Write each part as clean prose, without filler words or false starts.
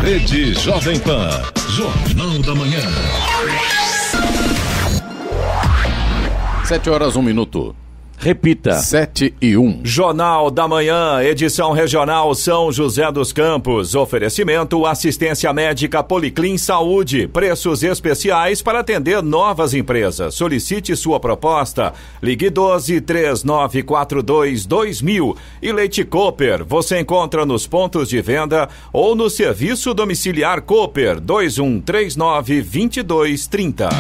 Rede Jovem Pan, Jornal da Manhã. 7h01. Repita. 7h01. Jornal da Manhã, edição regional São José dos Campos. Oferecimento assistência médica Policlin Saúde. Preços especiais para atender novas empresas. Solicite sua proposta. Ligue 12-3942-2000. E Leite Cooper. Você encontra nos pontos de venda ou no serviço domiciliar Cooper 2139-2230.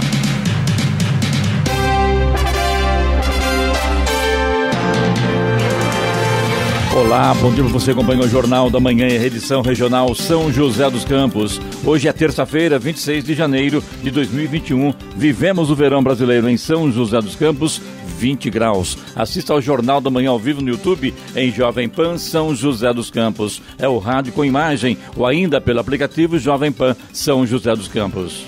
Olá, bom dia para você, acompanha o Jornal da Manhã, edição regional São José dos Campos. Hoje é terça-feira, 26 de janeiro de 2021. Vivemos o verão brasileiro em São José dos Campos, 20 graus. Assista ao Jornal da Manhã ao vivo no YouTube em Jovem Pan São José dos Campos. É o rádio com imagem ou ainda pelo aplicativo Jovem Pan São José dos Campos.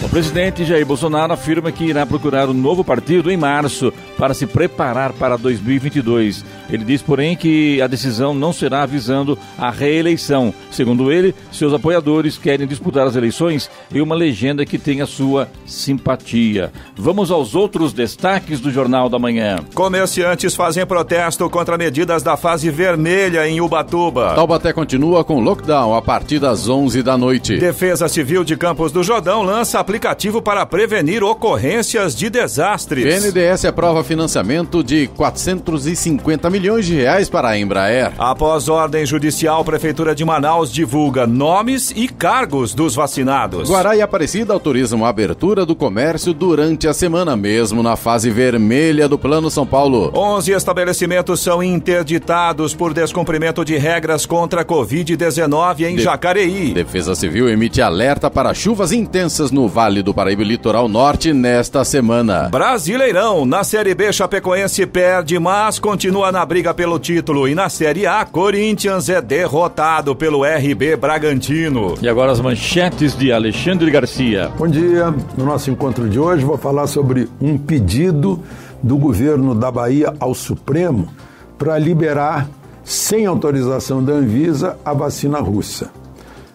O presidente Jair Bolsonaro afirma que irá procurar um novo partido em março para se preparar para 2022. Ele diz, porém, que a decisão não será visando a reeleição. Segundo ele, seus apoiadores querem disputar as eleições em uma legenda que tenha sua simpatia. Vamos aos outros destaques do Jornal da Manhã. Comerciantes fazem protesto contra medidas da fase vermelha em Ubatuba. Taubaté continua com lockdown a partir das 11 da noite. Defesa Civil de Campos do Jordão lança aplicativo para prevenir ocorrências de desastres. BNDES aprova financiamento de 450 milhões de reais para a Embraer. Após ordem judicial, Prefeitura de Manaus divulga nomes e cargos dos vacinados. Guará e Aparecida autorizam a abertura do comércio durante a semana, mesmo na fase vermelha do Plano São Paulo. 11 estabelecimentos são interditados por descumprimento de regras contra a Covid-19 em Jacareí. Defesa Civil emite alerta para chuvas intensas no Vale do Paraíba e Litoral Norte nesta semana. Brasileirão, na Série B, Chapecoense perde, mas continua na briga pelo título. E na Série A, Corinthians é derrotado pelo RB Bragantino. E agora as manchetes de Alexandre Garcia. Bom dia. No nosso encontro de hoje vou falar sobre um pedido do governo da Bahia ao Supremo para liberar, sem autorização da Anvisa, a vacina russa.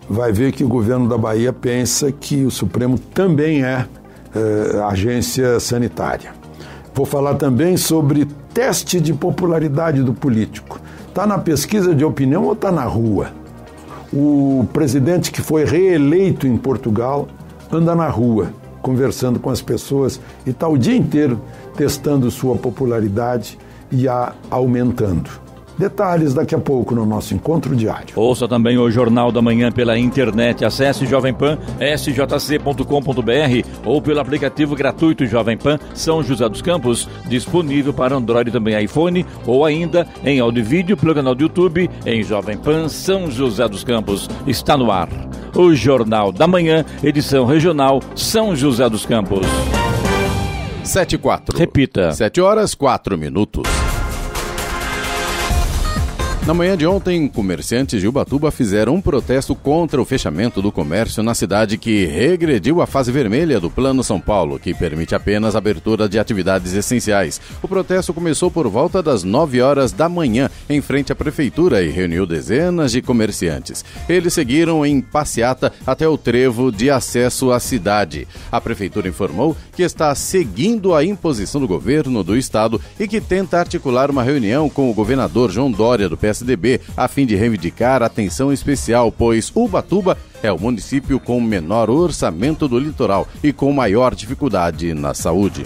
Vai ver que o governo da Bahia pensa que o Supremo também é agência sanitária. Vou falar também sobre teste de popularidade do político. Está na pesquisa de opinião ou está na rua? O presidente que foi reeleito em Portugal anda na rua, conversando com as pessoas e está o dia inteiro testando sua popularidade e a aumentando. Detalhes daqui a pouco no nosso encontro diário. Ouça também o Jornal da Manhã pela internet. Acesse Jovem Pan, sjc.com.br ou pelo aplicativo gratuito Jovem Pan São José dos Campos, disponível para Android e também iPhone, ou ainda em áudio e vídeo pelo canal do YouTube em Jovem Pan São José dos Campos. Está no ar o Jornal da Manhã, edição regional São José dos Campos. 7h04. Repita. 7h04. Na manhã de ontem, comerciantes de Ubatuba fizeram um protesto contra o fechamento do comércio na cidade que regrediu à fase vermelha do Plano São Paulo, que permite apenas a abertura de atividades essenciais. O protesto começou por volta das 9 horas da manhã, em frente à prefeitura, e reuniu dezenas de comerciantes. Eles seguiram em passeata até o trevo de acesso à cidade. A prefeitura informou que está seguindo a imposição do governo do estado e que tenta articular uma reunião com o governador João Dória do PSDB, a fim de reivindicar atenção especial, pois Ubatuba é o município com menor orçamento do litoral e com maior dificuldade na saúde.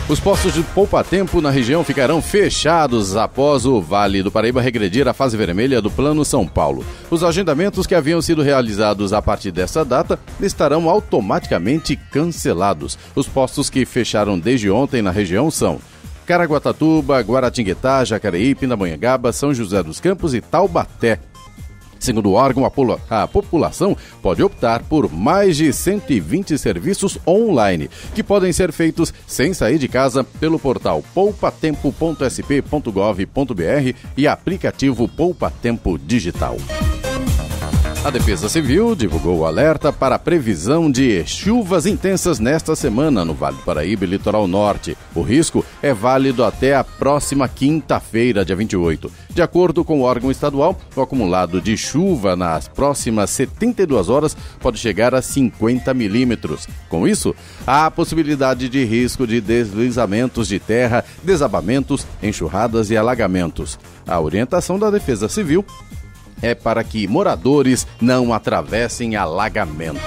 Os postos de poupa-tempo na região ficarão fechados após o Vale do Paraíba regredir à fase vermelha do Plano São Paulo. Os agendamentos que haviam sido realizados a partir dessa data estarão automaticamente cancelados. Os postos que fecharam desde ontem na região são Caraguatatuba, Guaratinguetá, Jacareí, Pindamonhangaba, São José dos Campos e Taubaté. Segundo o órgão, a população pode optar por mais de 120 serviços online, que podem ser feitos sem sair de casa pelo portal poupatempo.sp.gov.br e aplicativo Poupa Tempo Digital. A Defesa Civil divulgou o alerta para a previsão de chuvas intensas nesta semana no Vale do Paraíba e Litoral Norte. O risco é válido até a próxima quinta-feira, dia 28. De acordo com o órgão estadual, o acumulado de chuva nas próximas 72 horas pode chegar a 50 milímetros. Com isso, há a possibilidade de risco de deslizamentos de terra, desabamentos, enxurradas e alagamentos. A orientação da Defesa Civil é para que moradores não atravessem alagamento.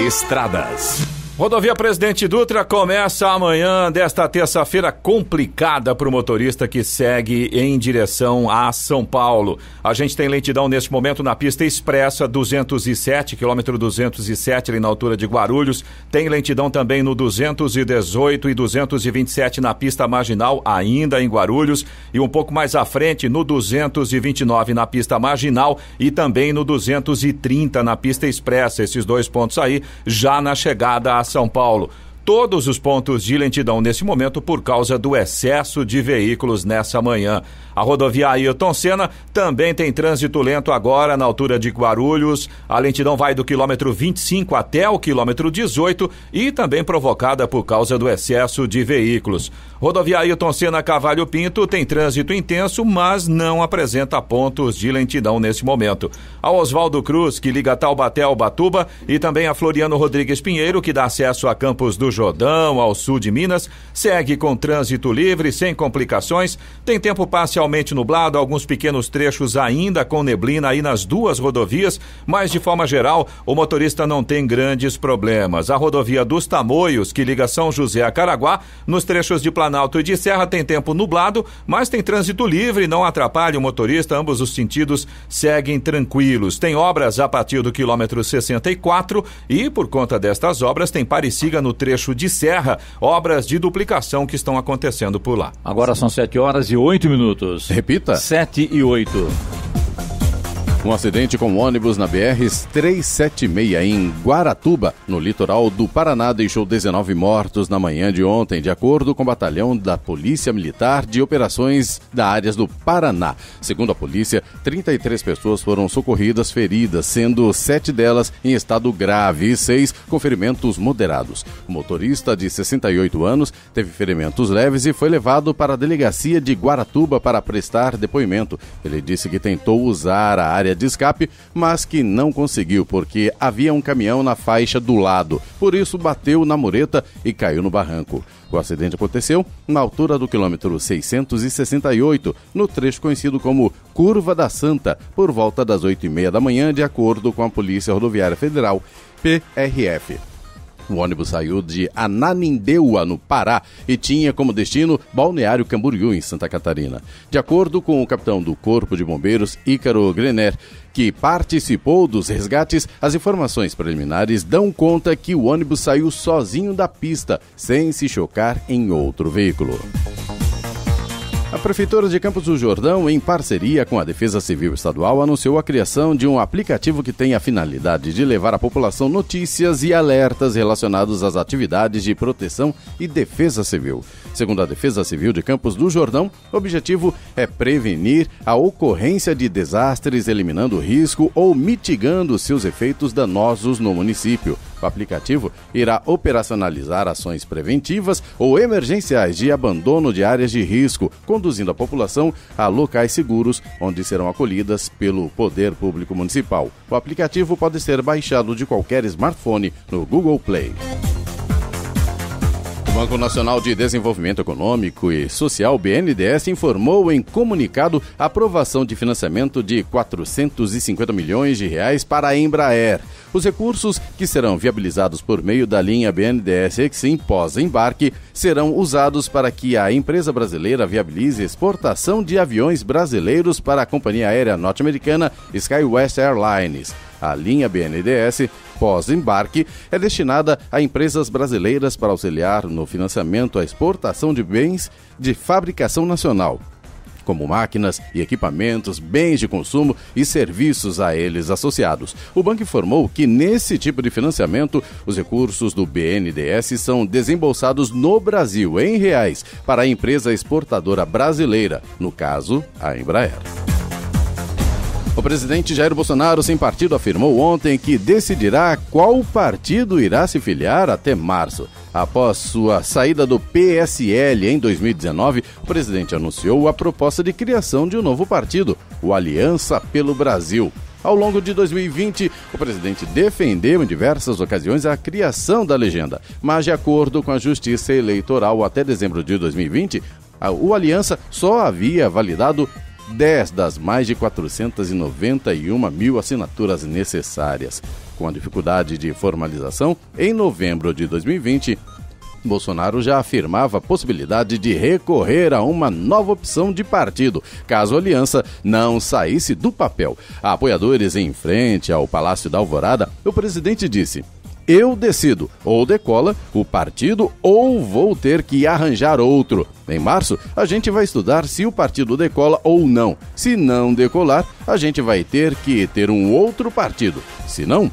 Estradas. Rodovia Presidente Dutra começa amanhã desta terça-feira complicada para o motorista que segue em direção a São Paulo. A gente tem lentidão neste momento na pista expressa 207, quilômetro 207 ali na altura de Guarulhos. Tem lentidão também no 218 e 227 na pista marginal ainda em Guarulhos. E um pouco mais à frente no 229 na pista marginal e também no 230 na pista expressa. Esses dois pontos aí já na chegada a São Paulo. Todos os pontos de lentidão nesse momento por causa do excesso de veículos nessa manhã. A rodovia Ayrton Senna também tem trânsito lento agora na altura de Guarulhos. A lentidão vai do quilômetro 25 até o quilômetro 18 e também provocada por causa do excesso de veículos. Rodovia Ayrton Senna Cavalho Pinto tem trânsito intenso, mas não apresenta pontos de lentidão nesse momento. A Oswaldo Cruz, que liga Taubaté ao Ubatuba, e também a Floriano Rodrigues Pinheiro, que dá acesso a Campos do Jordão, ao sul de Minas, segue com trânsito livre, sem complicações. Tem tempo parcialmente nublado, alguns pequenos trechos ainda com neblina aí nas duas rodovias, mas de forma geral o motorista não tem grandes problemas. A rodovia dos Tamoios, que liga São José a Caraguá, nos trechos de Planalto e de Serra tem tempo nublado, mas tem trânsito livre, não atrapalha o motorista, ambos os sentidos seguem tranquilos. Tem obras a partir do quilômetro 64 e por conta destas obras tem pare e siga no trecho de Serra, obras de duplicação que estão acontecendo por lá. Agora são 7h08. Repita. 7h08. Um acidente com um ônibus na BR-376 em Guaratuba, no litoral do Paraná, deixou 19 mortos na manhã de ontem, de acordo com o batalhão da Polícia Militar de Operações da Áreas do Paraná. Segundo a polícia, 33 pessoas foram socorridas feridas, sendo 7 delas em estado grave e 6 com ferimentos moderados. O motorista, de 68 anos, teve ferimentos leves e foi levado para a delegacia de Guaratuba para prestar depoimento. Ele disse que tentou usar a área de escape, mas que não conseguiu porque havia um caminhão na faixa do lado. Por isso bateu na mureta e caiu no barranco. O acidente aconteceu na altura do quilômetro 668, no trecho conhecido como Curva da Santa, por volta das 8h30 da manhã, de acordo com a Polícia Rodoviária Federal, PRF. O ônibus saiu de Ananindeua, no Pará, e tinha como destino Balneário Camboriú, em Santa Catarina. De acordo com o capitão do Corpo de Bombeiros, Ícaro Grener, que participou dos resgates, as informações preliminares dão conta que o ônibus saiu sozinho da pista, sem se chocar em outro veículo. A Prefeitura de Campos do Jordão, em parceria com a Defesa Civil Estadual, anunciou a criação de um aplicativo que tem a finalidade de levar à população notícias e alertas relacionados às atividades de proteção e defesa civil. Segundo a Defesa Civil de Campos do Jordão, o objetivo é prevenir a ocorrência de desastres, eliminando o risco ou mitigando seus efeitos danosos no município. O aplicativo irá operacionalizar ações preventivas ou emergenciais de abandono de áreas de risco, conduzindo a população a locais seguros, onde serão acolhidas pelo Poder Público Municipal. O aplicativo pode ser baixado de qualquer smartphone no Google Play. O Banco Nacional de Desenvolvimento Econômico e Social, BNDES, informou em comunicado a aprovação de financiamento de R$450 milhões para a Embraer. Os recursos, que serão viabilizados por meio da linha BNDES Exim pós-embarque, serão usados para que a empresa brasileira viabilize exportação de aviões brasileiros para a companhia aérea norte-americana SkyWest Airlines. A linha BNDES pós-embarque é destinada a empresas brasileiras para auxiliar no financiamento à exportação de bens de fabricação nacional, como máquinas e equipamentos, bens de consumo e serviços a eles associados. O banco informou que nesse tipo de financiamento, os recursos do BNDES são desembolsados no Brasil, em reais, para a empresa exportadora brasileira, no caso, a Embraer. O presidente Jair Bolsonaro, sem partido, afirmou ontem que decidirá qual partido irá se filiar até março. Após sua saída do PSL em 2019, o presidente anunciou a proposta de criação de um novo partido, o Aliança pelo Brasil. Ao longo de 2020, o presidente defendeu em diversas ocasiões a criação da legenda, mas de acordo com a Justiça Eleitoral, até dezembro de 2020, o Aliança só havia validado 10 das mais de 491 mil assinaturas necessárias. Com a dificuldade de formalização, em novembro de 2020, Bolsonaro já afirmava a possibilidade de recorrer a uma nova opção de partido, caso a aliança não saísse do papel. A apoiadores em frente ao Palácio da Alvorada, o presidente disse: "Eu decido, ou decola o partido ou vou ter que arranjar outro. Em março, a gente vai estudar se o partido decola ou não. Se não decolar, a gente vai ter que ter um outro partido. Se não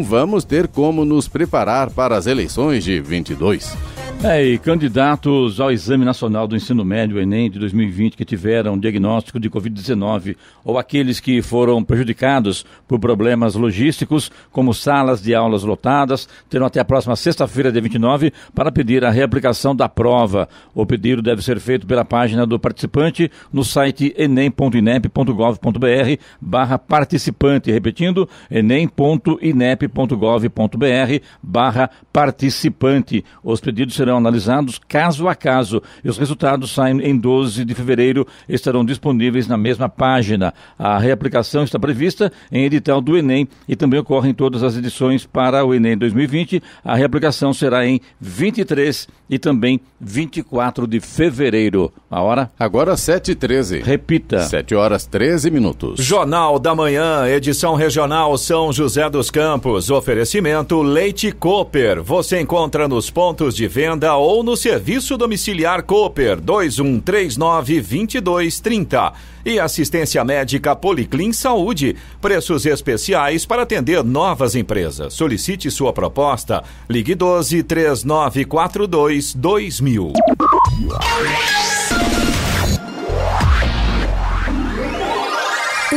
vamos ter como nos preparar para as eleições de 22. E candidatos ao Exame Nacional do Ensino Médio, Enem, de 2020, que tiveram diagnóstico de Covid-19 ou aqueles que foram prejudicados por problemas logísticos, como salas de aulas lotadas, terão até a próxima sexta-feira, dia 29, para pedir a reaplicação da prova. O pedido deve ser feito pela página do participante no site enem.inep.gov.br/participante. Repetindo, enem.inep.gov.br/participante. Os pedidos serão analisados caso a caso e os resultados saem em 12 de fevereiro e estarão disponíveis na mesma página. A reaplicação está prevista em edital do Enem e também ocorre em todas as edições para o Enem 2020. A reaplicação será em 23 e também 24 de fevereiro. A hora? Agora 7h13. Repita. 7h13. Jornal da Manhã, edição regional São José dos Campos. Oferecimento Leite Cooper. Você encontra nos pontos de venda ou no serviço domiciliar Cooper 2139-2230. E assistência médica Policlin Saúde. Preços especiais para atender novas empresas. Solicite sua proposta. Ligue 12-3942-2000.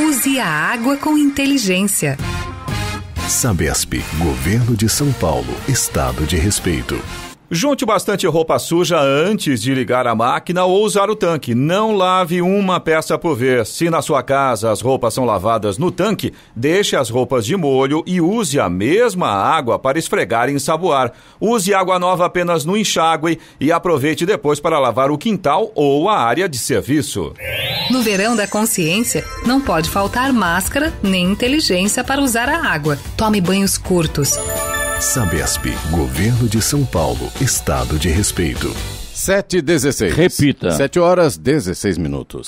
Use a água com inteligência. Sabesp, Governo de São Paulo, Estado de Respeito. Junte bastante roupa suja antes de ligar a máquina ou usar o tanque. Não lave uma peça por vez. Se na sua casa as roupas são lavadas no tanque, deixe as roupas de molho e use a mesma água para esfregar e ensaboar. Use água nova apenas no enxágue e aproveite depois para lavar o quintal ou a área de serviço. No verão da consciência, não pode faltar máscara nem inteligência para usar a água. Tome banhos curtos. Sabesp, Governo de São Paulo, Estado de Respeito. 7h16. Repita. 7h16.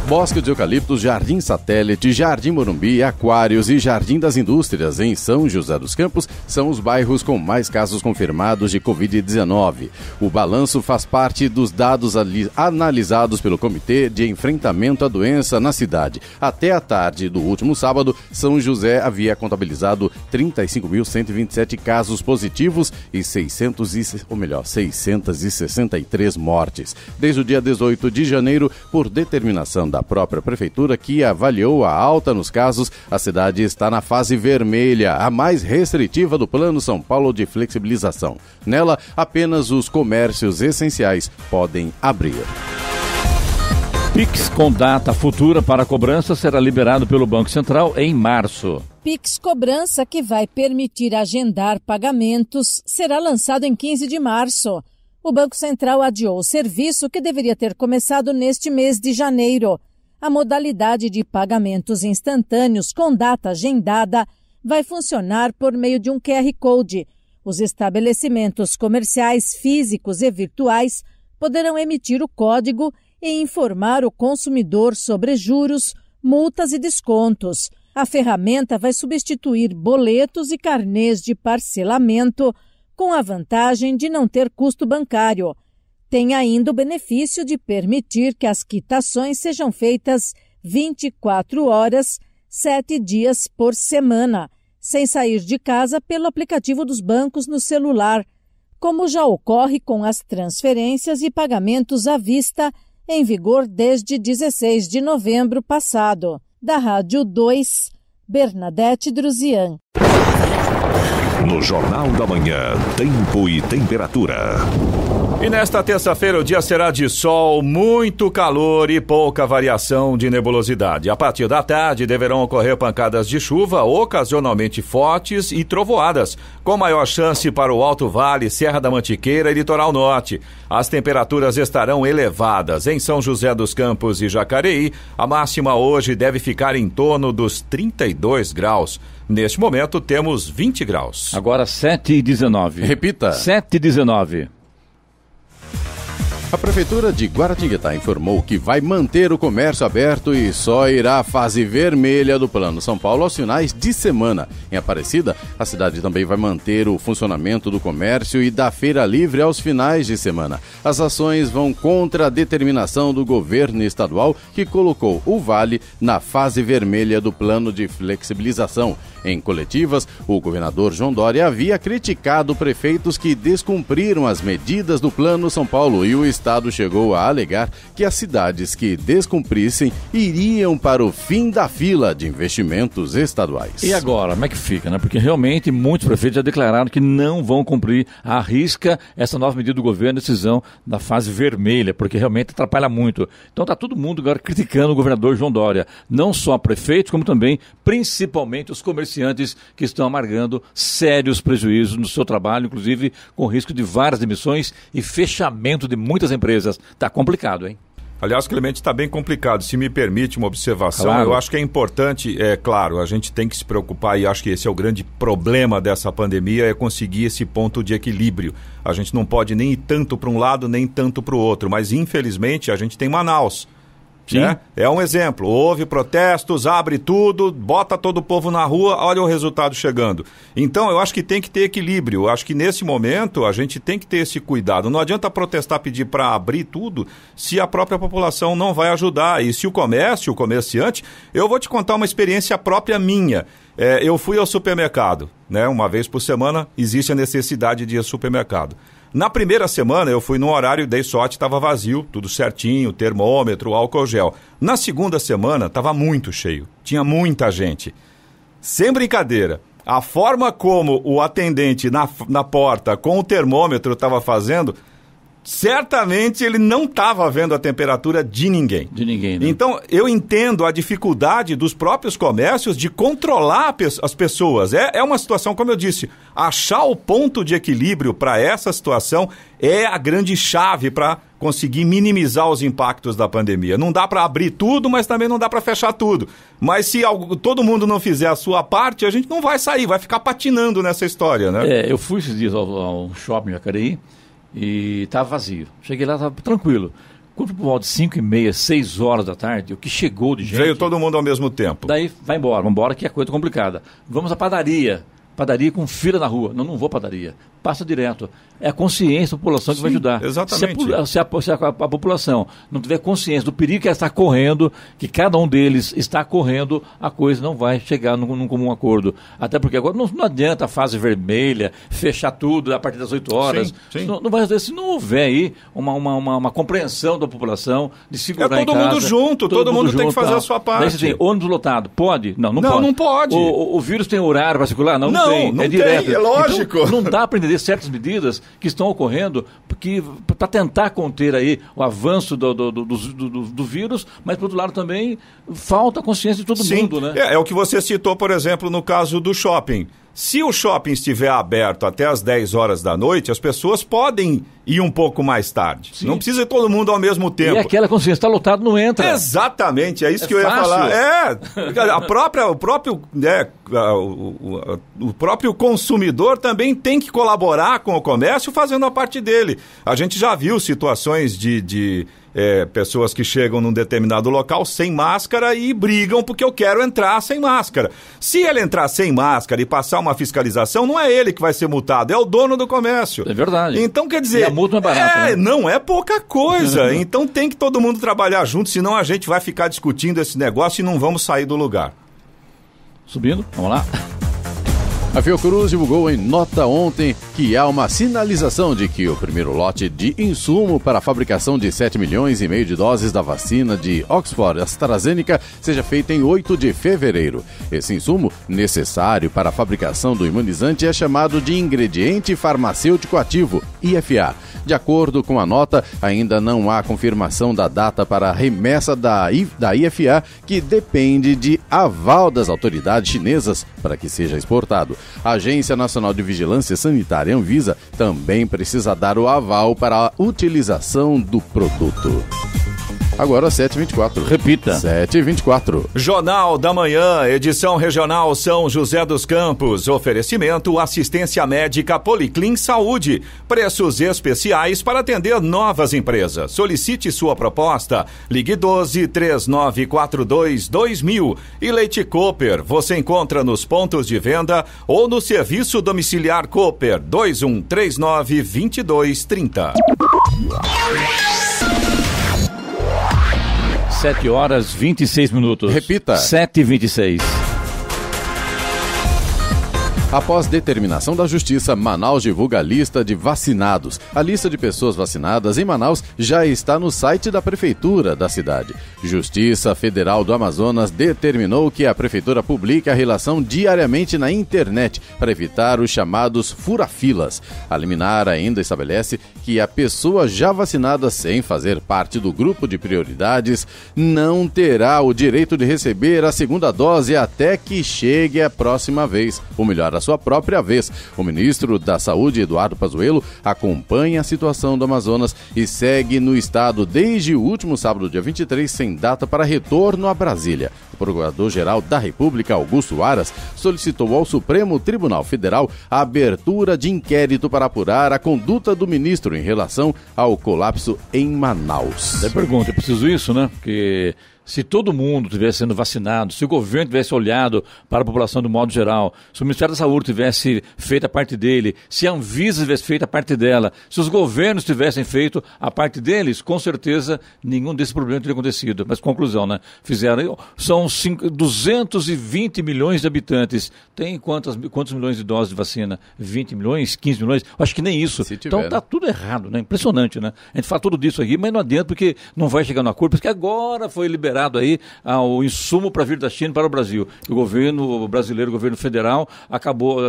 Bosque de Eucaliptos, Jardim Satélite, Jardim Morumbi, Aquários e Jardim das Indústrias, em São José dos Campos, são os bairros com mais casos confirmados de Covid-19. O balanço faz parte dos dados analisados pelo Comitê de Enfrentamento à Doença na cidade. Até a tarde do último sábado, São José havia contabilizado 35.127 casos positivos e 663 mortes. Desde o dia 18 de janeiro, por determinação da própria prefeitura, que avaliou a alta nos casos, a cidade está na fase vermelha, a mais restritiva do Plano São Paulo de flexibilização. Nela, apenas os comércios essenciais podem abrir. Pix com data futura para cobrança será liberado pelo Banco Central em março. Pix Cobrança, que vai permitir agendar pagamentos, será lançado em 15 de março. O Banco Central adiou o serviço que deveria ter começado neste mês de janeiro. A modalidade de pagamentos instantâneos com data agendada vai funcionar por meio de um QR Code. Os estabelecimentos comerciais físicos e virtuais poderão emitir o código e informar o consumidor sobre juros, multas e descontos. A ferramenta vai substituir boletos e carnês de parcelamento, com a vantagem de não ter custo bancário. Tem ainda o benefício de permitir que as quitações sejam feitas 24 horas, 7 dias por semana, sem sair de casa pelo aplicativo dos bancos no celular, como já ocorre com as transferências e pagamentos à vista em vigor desde 16 de novembro passado. Da Rádio 2, Bernadette Druzian. No Jornal da Manhã, tempo e temperatura. E nesta terça-feira o dia será de sol, muito calor e pouca variação de nebulosidade. A partir da tarde deverão ocorrer pancadas de chuva, ocasionalmente fortes e trovoadas, com maior chance para o Alto Vale, Serra da Mantiqueira e Litoral Norte. As temperaturas estarão elevadas. Em São José dos Campos e Jacareí, a máxima hoje deve ficar em torno dos 32 graus. Neste momento temos 20 graus. Agora 7h19. Repita. 7h19. A Prefeitura de Guaratinguetá informou que vai manter o comércio aberto e só irá à fase vermelha do Plano São Paulo aos finais de semana. Em Aparecida, a cidade também vai manter o funcionamento do comércio e da feira livre aos finais de semana. As ações vão contra a determinação do governo estadual, que colocou o Vale na fase vermelha do plano de flexibilização. Em coletivas, o governador João Dória havia criticado prefeitos que descumpriram as medidas do Plano São Paulo e o Estado chegou a alegar que as cidades que descumprissem iriam para o fim da fila de investimentos estaduais. E agora, como é que fica, né? Porque realmente muitos prefeitos já declararam que não vão cumprir à risca essa nova medida do governo, decisão da fase vermelha, porque realmente atrapalha muito. Então está todo mundo agora criticando o governador João Dória, não só prefeitos, como também, principalmente, os comerciantes que estão amargando sérios prejuízos no seu trabalho, inclusive com risco de várias demissões e fechamento de muitas empresas. Está complicado, hein? Aliás, Clemente, está bem complicado. Se me permite uma observação, claro. Eu acho que é importante, claro, a gente tem que se preocupar, e acho que esse é o grande problema dessa pandemia, é conseguir esse ponto de equilíbrio. A gente não pode nem ir tanto para um lado, nem tanto para o outro, mas infelizmente a gente tem Manaus. Né? É um exemplo, houve protestos, abre tudo, bota todo o povo na rua, olha o resultado chegando. Então eu acho que tem que ter equilíbrio, eu acho que nesse momento a gente tem que ter esse cuidado. Não adianta protestar, pedir para abrir tudo, se a própria população não vai ajudar. E se o comércio, o comerciante, eu vou te contar uma experiência própria minha. Eu fui ao supermercado, né? Uma vez por semana existe a necessidade de ir ao supermercado. Na primeira semana eu fui no horário, dei sorte, estava vazio, tudo certinho, termômetro, álcool gel. Na segunda semana estava muito cheio, tinha muita gente. Sem brincadeira, a forma como o atendente na porta com o termômetro estava fazendo, certamente ele não estava vendo a temperatura de ninguém. De ninguém, né? Então, eu entendo a dificuldade dos próprios comércios de controlar as pessoas. É uma situação, como eu disse, achar o ponto de equilíbrio para essa situação é a grande chave para conseguir minimizar os impactos da pandemia. Não dá para abrir tudo, mas também não dá para fechar tudo. Mas se todo mundo não fizer a sua parte, a gente não vai sair, vai ficar patinando nessa história, né? Eu fui esses dias ao shopping Jacareí, e estava vazio. Cheguei lá, estava tranquilo. Quando por volta de 5h30, 6 horas da tarde, o que chegou de gente... Veio todo mundo ao mesmo tempo. Daí, vamos embora, que é coisa complicada. Vamos à padaria. Padaria com fila na rua. Não vou à padaria. Passa direto. É a consciência da população que vai ajudar. Exatamente. Se a população não tiver consciência do perigo que ela está correndo, que cada um deles está correndo, a coisa não vai chegar num comum acordo. Até porque agora não adianta a fase vermelha, fechar tudo a partir das 8 horas. Sim. Não vai resolver se não houver aí uma compreensão da população de segurar em casa. Mundo junto, todo mundo tem que fazer a sua parte. Daí você tem ônibus lotado. Pode? Não pode. Não pode. O vírus tem horário para circular? Não tem. Não é direto. Tem, é lógico. Então, não dá para entender certas medidas que estão ocorrendo para tentar conter aí o avanço do vírus, mas, por outro lado, também falta consciência de todo mundo, né? É o que você citou, por exemplo, no caso do shopping. Se o shopping estiver aberto até as 10 horas da noite, as pessoas podem ir um pouco mais tarde. Sim. Não precisa ir todo mundo ao mesmo tempo. E aquela consciência, está lotado, não entra. Exatamente, é isso que eu ia falar. O próprio consumidor também tem que colaborar com o comércio fazendo a parte dele. A gente já viu situações de pessoas que chegam num determinado local sem máscara e brigam porque eu quero entrar sem máscara. Se ele entrar sem máscara e passar uma fiscalização, não é ele que vai ser multado, é o dono do comércio. É verdade. Então, quer dizer... E a multa não é barata, né? Não é pouca coisa. Então tem que todo mundo trabalhar junto, senão a gente vai ficar discutindo esse negócio e não vamos sair do lugar. Subindo, vamos lá. A Fiocruz divulgou em nota ontem que há uma sinalização de que o primeiro lote de insumo para a fabricação de 7,5 milhões de doses da vacina de Oxford AstraZeneca seja feita em 8 de fevereiro. Esse insumo, necessário para a fabricação do imunizante, é chamado de ingrediente farmacêutico ativo, IFA. De acordo com a nota, ainda não há confirmação da data para a remessa da IFA, que depende de aval das autoridades chinesas para que seja exportado. A Agência Nacional de Vigilância Sanitária, Anvisa, também precisa dar o aval para a utilização do produto. Agora 7h24. Repita. 7h24. Jornal da Manhã, edição regional São José dos Campos. Oferecimento assistência médica Policlin Saúde. Preços especiais para atender novas empresas. Solicite sua proposta. Ligue 12-3942-2000. E Leite Cooper. Você encontra nos pontos de venda ou no serviço domiciliar Cooper 2139-2230. 7h26. Repita. 7h26. Após determinação da Justiça, Manaus divulga a lista de vacinados. A lista de pessoas vacinadas em Manaus já está no site da Prefeitura da cidade. Justiça Federal do Amazonas determinou que a Prefeitura publique a relação diariamente na internet para evitar os chamados fura-filas. A liminar ainda estabelece que a pessoa já vacinada sem fazer parte do grupo de prioridades não terá o direito de receber a segunda dose até que chegue a próxima vez, ou melhor, a sua própria vez. O ministro da Saúde, Eduardo Pazuello, acompanha a situação do Amazonas e segue no estado desde o último sábado, dia 23, sem data para retorno a Brasília. O Procurador-Geral da República, Augusto Aras, solicitou ao Supremo Tribunal Federal a abertura de inquérito para apurar a conduta do ministro em relação ao colapso em Manaus. Daí pergunta, é preciso isso, né? Porque se todo mundo estivesse sendo vacinado, se o governo tivesse olhado para a população do modo geral, se o Ministério da Saúde tivesse feito a parte dele, se a Anvisa tivesse feito a parte dela, se os governos tivessem feito a parte deles, com certeza nenhum desses problemas teria acontecido. Mas conclusão, né? São 220 milhões de habitantes. Tem quantos milhões de doses de vacina? 20 milhões? 15 milhões? Acho que nem isso. Então tá tudo errado, né? Impressionante, né? A gente fala tudo disso aqui, mas não adianta porque não vai chegar no acordo, porque agora foi liberado aí o insumo para vir da China para o Brasil. O governo brasileiro, o governo federal, acabou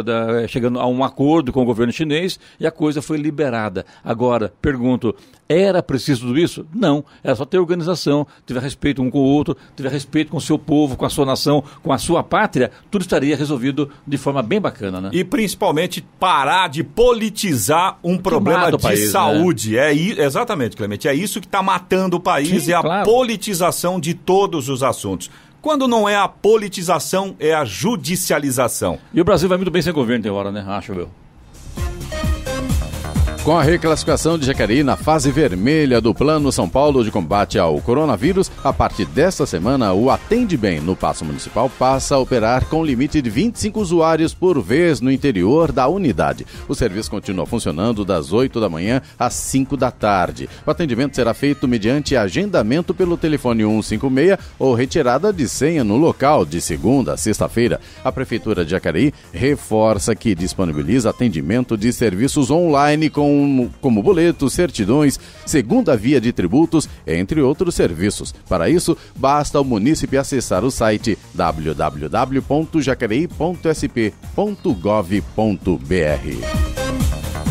chegando a um acordo com o governo chinês e a coisa foi liberada. Agora, pergunto, era preciso tudo isso? Não, era só ter organização, tiver respeito um com o outro, tiver respeito com o seu povo, com a sua nação, com a sua pátria, tudo estaria resolvido de forma bem bacana, né? E principalmente parar de politizar um problema de saúde. Né? Exatamente, Clemente, é isso que está matando o país. Sim, a politização de todos os assuntos. Quando não é a politização, é a judicialização. E o Brasil vai muito bem sem governo, tem hora, né? Acho eu. Com a reclassificação de Jacareí na fase vermelha do Plano São Paulo de combate ao coronavírus, a partir desta semana, o Atende Bem no Paço Municipal passa a operar com limite de 25 usuários por vez no interior da unidade. O serviço continua funcionando das 8 da manhã às 5 da tarde. O atendimento será feito mediante agendamento pelo telefone 156 ou retirada de senha no local de segunda a sexta-feira. A Prefeitura de Jacareí reforça que disponibiliza atendimento de serviços online como boletos, certidões, segunda via de tributos, entre outros serviços. Para isso, basta o munícipe acessar o site www.jacareí.sp.gov.br.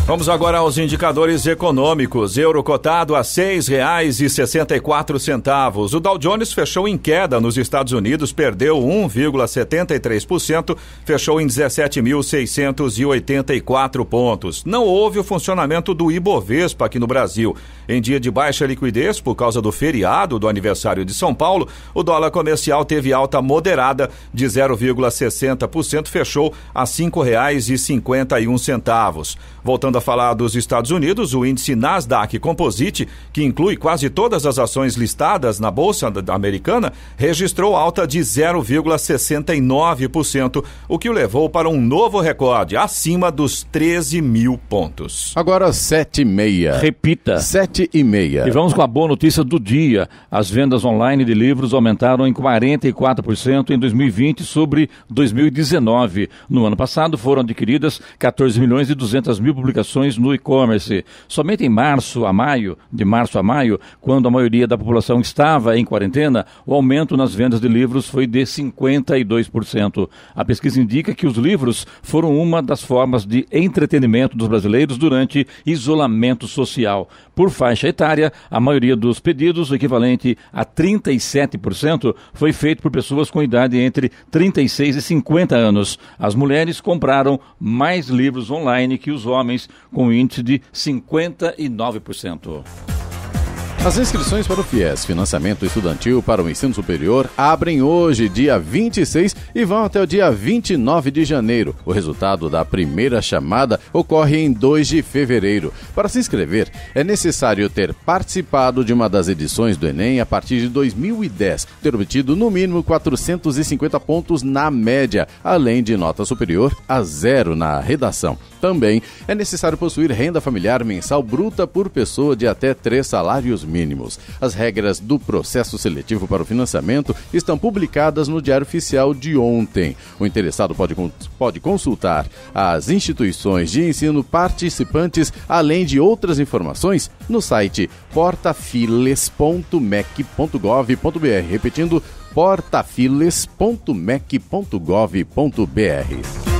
Vamos agora aos indicadores econômicos. Euro cotado a R$ 6,64. O Dow Jones fechou em queda nos Estados Unidos, perdeu 1,73%, fechou em 17.684 pontos. Não houve o funcionamento do Ibovespa aqui no Brasil. Em dia de baixa liquidez, por causa do feriado do aniversário de São Paulo, o dólar comercial teve alta moderada de 0,60%, fechou a R$ 5,51. Voltando a a falar dos Estados Unidos, o índice Nasdaq Composite, que inclui quase todas as ações listadas na Bolsa Americana, registrou alta de 0,69%, o que o levou para um novo recorde, acima dos 13 mil pontos. Agora 7h30. Repita. 7h30. E vamos com a boa notícia do dia. As vendas online de livros aumentaram em 44% em 2020 sobre 2019. No ano passado foram adquiridas 14 milhões e 200 mil publicações no e-commerce. Somente em de março a maio, quando a maioria da população estava em quarentena, o aumento nas vendas de livros foi de 52%. A pesquisa indica que os livros foram uma das formas de entretenimento dos brasileiros durante isolamento social. Por faixa etária, a maioria dos pedidos, o equivalente a 37%, foi feito por pessoas com idade entre 36 e 50 anos. As mulheres compraram mais livros online que os homens, com índice de 59%. As inscrições para o FIES, Financiamento Estudantil para o Ensino Superior, abrem hoje, dia 26, e vão até o dia 29 de janeiro. O resultado da primeira chamada ocorre em 2 de fevereiro. Para se inscrever, é necessário ter participado de uma das edições do Enem a partir de 2010, ter obtido no mínimo 450 pontos na média, além de nota superior a 0 na redação. Também é necessário possuir renda familiar mensal bruta por pessoa de até 3 salários mínimos. As regras do processo seletivo para o financiamento estão publicadas no Diário Oficial de ontem. O interessado pode consultar as instituições de ensino participantes, além de outras informações, no site portafiles.mec.gov.br. Repetindo, portafiles.mec.gov.br.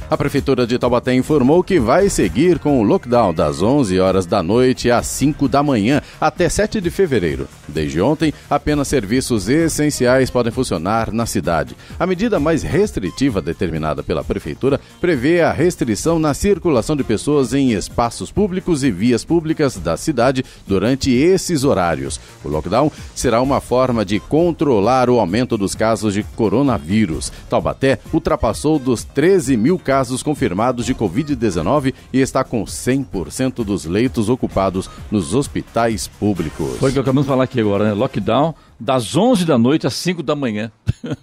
A Prefeitura de Taubaté informou que vai seguir com o lockdown das 11 horas da noite às 5 da manhã até 7 de fevereiro. Desde ontem, apenas serviços essenciais podem funcionar na cidade. A medida mais restritiva determinada pela Prefeitura prevê a restrição na circulação de pessoas em espaços públicos e vias públicas da cidade durante esses horários. O lockdown será uma forma de controlar o aumento dos casos de coronavírus. Taubaté ultrapassou dos 13 mil casos confirmados de Covid-19 e está com 100% dos leitos ocupados nos hospitais públicos. Foi o que acabamos de falar aqui agora, né? Lockdown das 11 da noite às 5 da manhã.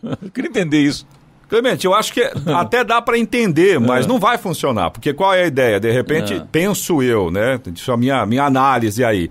Eu queria entender isso. Clemente, eu acho que até dá para entender, mas não vai funcionar. Porque qual é a ideia? De repente, penso eu, né? Isso é a minha análise aí.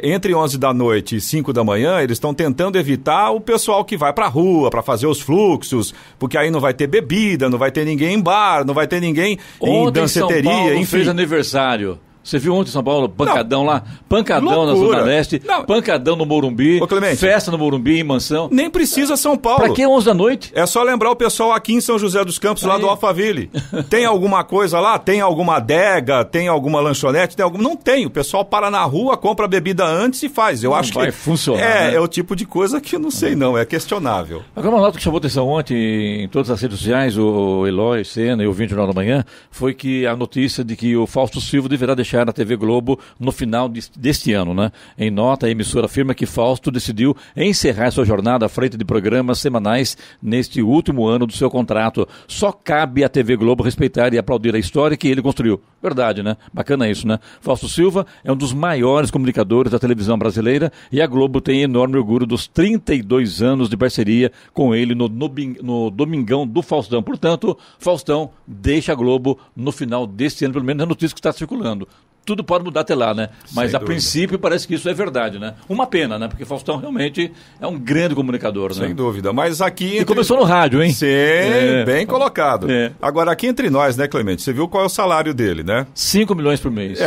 Entre 11 da noite e 5 da manhã, eles estão tentando evitar o pessoal que vai pra rua, para fazer os fluxos, porque aí não vai ter bebida, não vai ter ninguém em bar, não vai ter ninguém em danceteria, São Paulo enfim. Fez aniversário. Você viu ontem em São Paulo, pancadão lá, pancadão na Zona Leste, pancadão no Morumbi, festa no Morumbi, em Mansão. Nem precisa São Paulo. Pra que 11 da noite? É só lembrar o pessoal aqui em São José dos Campos, lá do Alphaville. Tem alguma coisa lá? Tem alguma adega? Tem alguma lanchonete? Não tem. O pessoal para na rua, compra bebida antes e faz. Eu acho que vai funcionar, né? É o tipo de coisa que eu não sei não, é questionável. Agora uma nota que chamou atenção ontem em todas as redes sociais, o Eloy, Sena e o Vídeo Jornal da Manhã, foi que a notícia de que o Fausto Silva deverá deixar a TV Globo no final deste ano, né? Em nota, a emissora afirma que Fausto decidiu encerrar sua jornada à frente de programas semanais neste último ano do seu contrato. Só cabe à TV Globo respeitar e aplaudir a história que ele construiu. Verdade, né? Bacana isso, né? Fausto Silva é um dos maiores comunicadores da televisão brasileira e a Globo tem enorme orgulho dos 32 anos de parceria com ele no Domingão do Faustão. Portanto, Faustão deixa a Globo no final deste ano, pelo menos é a notícia que está circulando. Tudo pode mudar até lá, né? Mas a princípio parece que isso é verdade, né? Uma pena, né? Porque Faustão realmente é um grande comunicador, né? Sem dúvida, mas aqui... E começou no rádio, hein? Sim, bem colocado. Agora, aqui entre nós, né, Clemente? Você viu qual é o salário dele, né? 5 milhões por mês.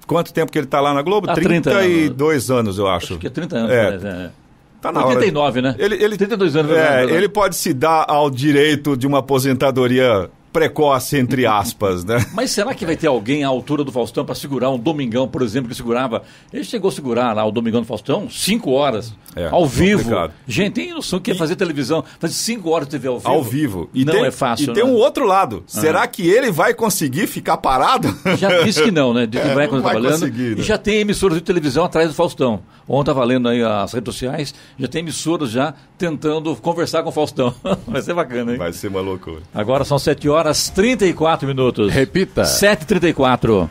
Quanto tempo que ele está lá na Globo? 32 anos, eu acho. Acho que é 30 anos, né? Tá na 89, hora. né? 32 anos. Ele pode se dar ao direito de uma aposentadoria precoce, entre aspas, né? Mas será que vai ter alguém à altura do Faustão para segurar um Domingão, por exemplo, que segurava... Ele chegou a segurar lá o Domingão do Faustão 5 horas, ao vivo. Complicado. Gente, tem noção que é fazer televisão, fazer 5 horas de TV ao vivo? Ao vivo. E não é fácil, E tem um outro lado. Será que ele vai conseguir ficar parado? Já disse que não, né? Diz que vai continuar trabalhando. E já tem emissoras de televisão atrás do Faustão. Ontem estava lendo aí as redes sociais, já tem emissoras já tentando conversar com o Faustão. Vai ser bacana, hein? Vai ser uma loucura. Agora são 7 horas. horas 34 minutos. Repita. 7h34.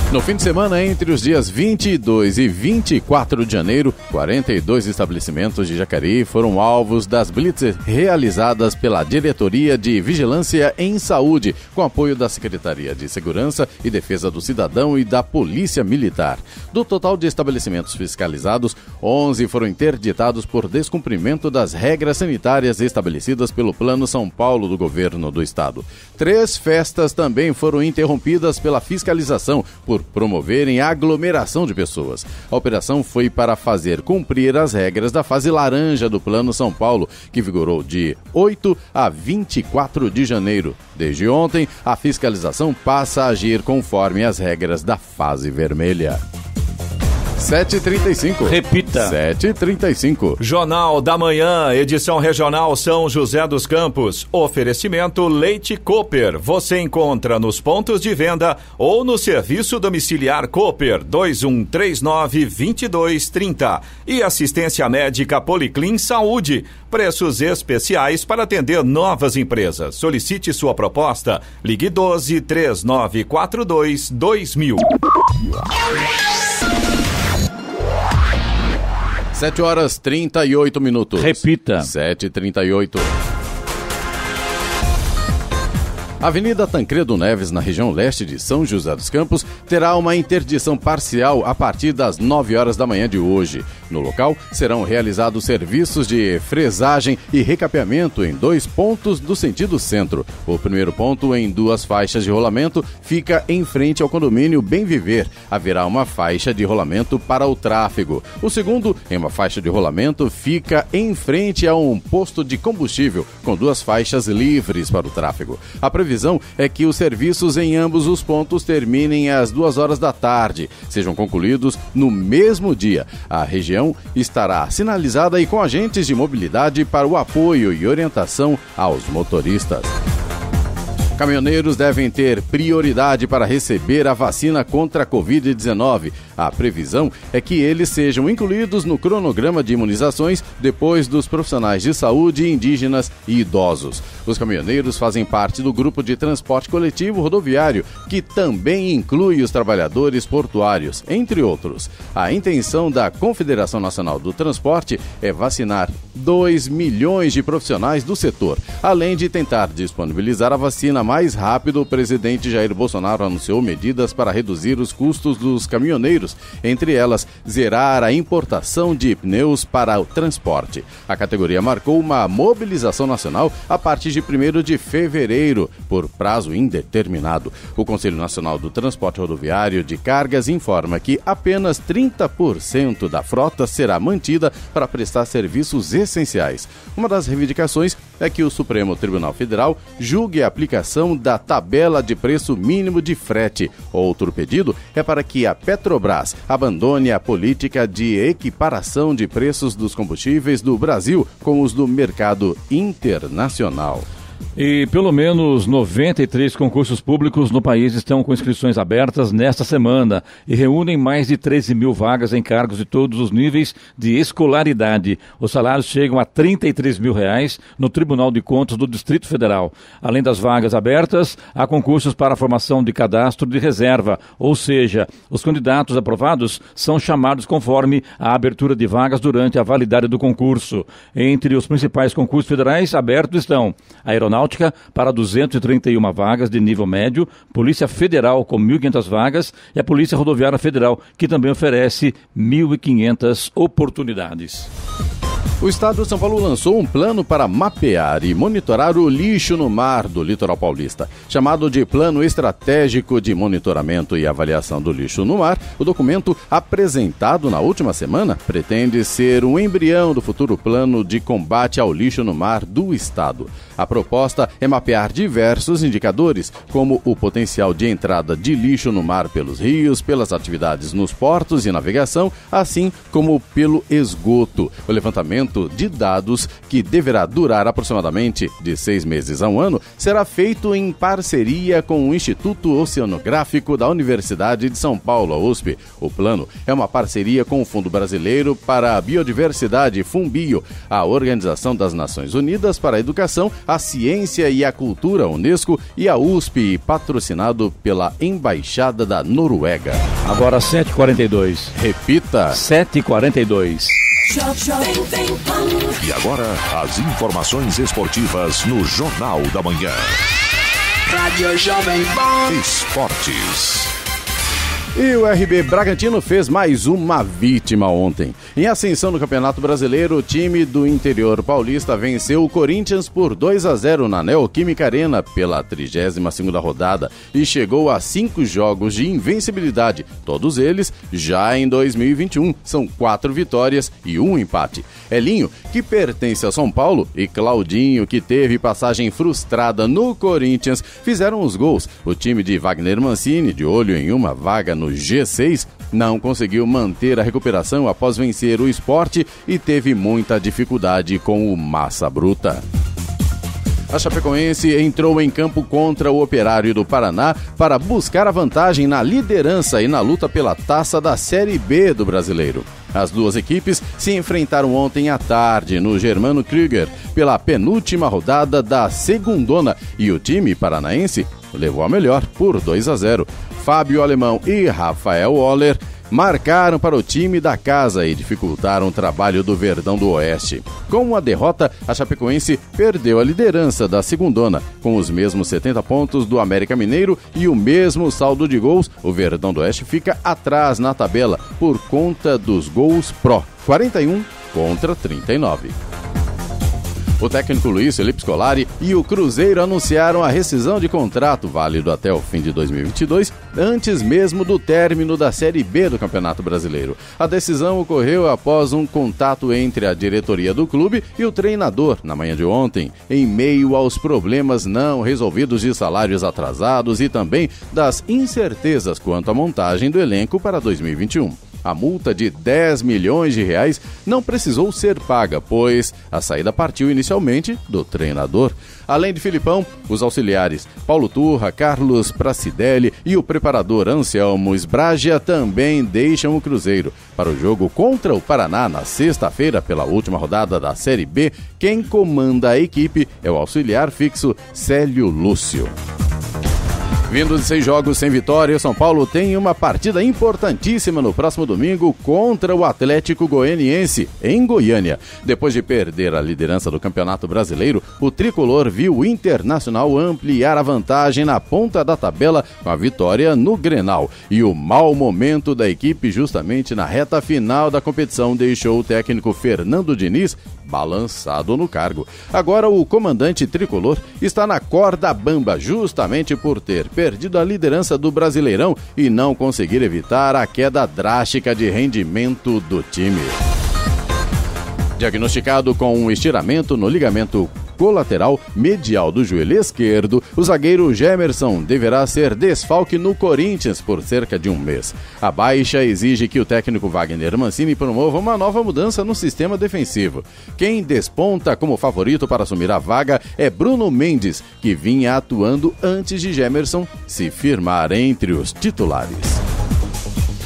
No fim de semana, entre os dias 22 e 24 de janeiro, 42 estabelecimentos de Jacareí foram alvos das blitzes realizadas pela Diretoria de Vigilância em Saúde, com apoio da Secretaria de Segurança e Defesa do Cidadão e da Polícia Militar. Do total de estabelecimentos fiscalizados, 11 foram interditados por descumprimento das regras sanitárias estabelecidas pelo Plano São Paulo do Governo do Estado. 3 festas também foram interrompidas pela fiscalização por promoverem a aglomeração de pessoas. A operação foi para fazer cumprir as regras da fase laranja do Plano São Paulo, que vigorou de 8 a 24 de janeiro. Desde ontem, a fiscalização passa a agir conforme as regras da fase vermelha. 7h35. Repita. 7h35. Jornal da Manhã, edição regional São José dos Campos. Oferecimento Leite Cooper. Você encontra nos pontos de venda ou no serviço domiciliar Cooper 2139-2230. E assistência médica Policlin Saúde. Preços especiais para atender novas empresas. Solicite sua proposta. Ligue 12-3942-2000. 7 horas 38 minutos. Repita. 7h38. A Avenida Tancredo Neves, na região leste de São José dos Campos, terá uma interdição parcial a partir das 9 horas da manhã de hoje. No local, serão realizados serviços de fresagem e recapeamento em 2 pontos do sentido centro. O primeiro ponto, em 2 faixas de rolamento, fica em frente ao condomínio Bem Viver. Haverá uma faixa de rolamento para o tráfego. O segundo, em uma faixa de rolamento, fica em frente a um posto de combustível, com 2 faixas livres para o tráfego. A previsão é que os serviços em ambos os pontos terminem às 2 horas da tarde, sejam concluídos no mesmo dia. A região estará sinalizada e com agentes de mobilidade para o apoio e orientação aos motoristas. Caminhoneiros devem ter prioridade para receber a vacina contra a Covid-19. A previsão é que eles sejam incluídos no cronograma de imunizações depois dos profissionais de saúde, indígenas e idosos. Os caminhoneiros fazem parte do grupo de transporte coletivo rodoviário, que também inclui os trabalhadores portuários, entre outros. A intenção da Confederação Nacional do Transporte é vacinar 2 milhões de profissionais do setor. Além de tentar disponibilizar a vacina mais rápido, o presidente Jair Bolsonaro anunciou medidas para reduzir os custos dos caminhoneiros, entre elas, zerar a importação de pneus para o transporte. A categoria marcou uma mobilização nacional a partir de 1º de fevereiro, por prazo indeterminado. O Conselho Nacional do Transporte Rodoviário de Cargas informa que apenas 30% da frota será mantida para prestar serviços essenciais. Uma das reivindicações é que o Supremo Tribunal Federal julgue a aplicação da tabela de preço mínimo de frete. Outro pedido é para que a Petrobras abandone a política de equiparação de preços dos combustíveis do Brasil com os do mercado internacional. E pelo menos 93 concursos públicos no país estão com inscrições abertas nesta semana e reúnem mais de 13 mil vagas em cargos de todos os níveis de escolaridade. Os salários chegam a R$ 33 mil no Tribunal de Contas do Distrito Federal. Além das vagas abertas, há concursos para a formação de cadastro de reserva, ou seja, os candidatos aprovados são chamados conforme a abertura de vagas durante a validade do concurso. Entre os principais concursos federais abertos estão a Aeronáutica para 231 vagas de nível médio, Polícia Federal com 1.500 vagas e a Polícia Rodoviária Federal, que também oferece 1.500 oportunidades. O Estado de São Paulo lançou um plano para mapear e monitorar o lixo no mar do litoral paulista. Chamado de Plano Estratégico de Monitoramento e Avaliação do Lixo no Mar, o documento apresentado na última semana pretende ser um embrião do futuro plano de combate ao lixo no mar do Estado. A proposta é mapear diversos indicadores, como o potencial de entrada de lixo no mar pelos rios, pelas atividades nos portos e navegação, assim como pelo esgoto. O levantamento levantamento de dados, que deverá durar aproximadamente de 6 meses a 1 ano, será feito em parceria com o Instituto Oceanográfico da Universidade de São Paulo, a USP. O plano é uma parceria com o Fundo Brasileiro para a Biodiversidade, FUNBio, a Organização das Nações Unidas para a Educação, a Ciência e a Cultura, UNESCO, e a USP, patrocinado pela Embaixada da Noruega. Agora 7h42. Repita. 7h42. E agora, as informações esportivas no Jornal da Manhã. Rádio Jovem Pan. Esportes. E o RB Bragantino fez mais uma vítima ontem. Em ascensão no Campeonato Brasileiro, o time do interior paulista venceu o Corinthians por 2-0 na Neoquímica Arena pela 32ª rodada e chegou a 5 jogos de invencibilidade, todos eles já em 2021. São 4 vitórias e 1 empate. Elinho, que pertence ao São Paulo, e Claudinho, que teve passagem frustrada no Corinthians, fizeram os gols. O time de Wagner Mancini, de olho em uma vaga no G6, não conseguiu manter a recuperação após vencer o Sport e teve muita dificuldade com o Massa Bruta. A Chapecoense entrou em campo contra o Operário do Paraná para buscar a vantagem na liderança e na luta pela taça da Série B do Brasileiro. As duas equipes se enfrentaram ontem à tarde no Germano Krüger pela penúltima rodada da Segundona e o time paranaense levou a melhor por 2-0. Fábio Alemão e Rafael Oller marcaram para o time da casa e dificultaram o trabalho do Verdão do Oeste. Com a derrota, a Chapecoense perdeu a liderança da Segundona. Com os mesmos 70 pontos do América Mineiro e o mesmo saldo de gols, o Verdão do Oeste fica atrás na tabela por conta dos gols pró, 41 contra 39. O técnico Luiz Felipe Scolari e o Cruzeiro anunciaram a rescisão de contrato válido até o fim de 2022, antes mesmo do término da Série B do Campeonato Brasileiro. A decisão ocorreu após um contato entre a diretoria do clube e o treinador na manhã de ontem, em meio aos problemas não resolvidos de salários atrasados e também das incertezas quanto à montagem do elenco para 2021. A multa de R$10 milhões não precisou ser paga, pois a saída partiu inicialmente do treinador. Além de Filipão, os auxiliares Paulo Turra, Carlos Pracidelli e o preparador Anselmo Sbragia também deixam o Cruzeiro. Para o jogo contra o Paraná na sexta-feira, pela última rodada da Série B, quem comanda a equipe é o auxiliar fixo Célio Lúcio. Vindo de 6 jogos sem vitória, o São Paulo tem uma partida importantíssima no próximo domingo contra o Atlético Goianiense, em Goiânia. Depois de perder a liderança do Campeonato Brasileiro, o tricolor viu o Internacional ampliar a vantagem na ponta da tabela com a vitória no Grenal. E o mau momento da equipe justamente na reta final da competição deixou o técnico Fernando Diniz balançado no cargo. Agora o comandante tricolor está na corda bamba justamente por ter perdido a liderança do Brasileirão e não conseguir evitar a queda drástica de rendimento do time. Diagnosticado com um estiramento no ligamento colateral medial do joelho esquerdo, o zagueiro Gemerson deverá ser desfalque no Corinthians por cerca de um mês. A baixa exige que o técnico Wagner Mancini promova uma nova mudança no sistema defensivo. Quem desponta como favorito para assumir a vaga é Bruno Mendes, que vinha atuando antes de Gemerson se firmar entre os titulares.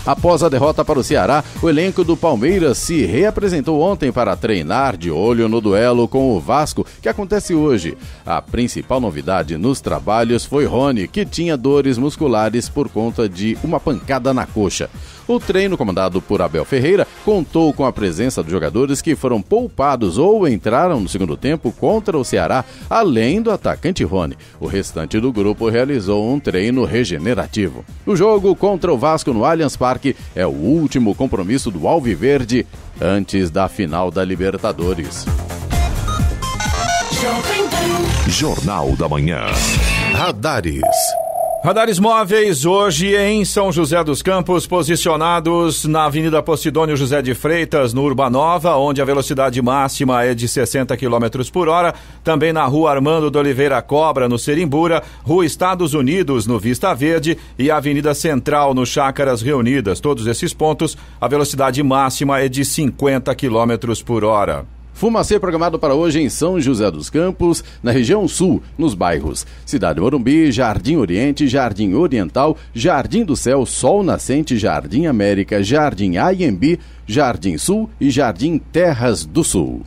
Após a derrota para o Ceará, o elenco do Palmeiras se reapresentou ontem para treinar de olho no duelo com o Vasco, que acontece hoje. A principal novidade nos trabalhos foi Rony, que tinha dores musculares por conta de uma pancada na coxa. O treino, comandado por Abel Ferreira, contou com a presença dos jogadores que foram poupados ou entraram no segundo tempo contra o Ceará, além do atacante Rony. O restante do grupo realizou um treino regenerativo. O jogo contra o Vasco no Allianz Parque é o último compromisso do Alviverde antes da final da Libertadores. Jornal da Manhã. Radares. Radares móveis hoje em São José dos Campos, posicionados na Avenida Posidônio José de Freitas, no Urbanova, onde a velocidade máxima é de 60 km por hora. Também na Rua Armando de Oliveira Cobra, no Serimbura, Rua Estados Unidos, no Vista Verde, e a Avenida Central, no Chácaras Reunidas. Todos esses pontos, a velocidade máxima é de 50 km por hora. Fumacê programado para hoje em São José dos Campos, na região sul, nos bairros Cidade Morumbi, Jardim Oriente, Jardim Oriental, Jardim do Céu, Sol Nascente, Jardim América, Jardim Anhembi, Jardim Sul e Jardim Terras do Sul.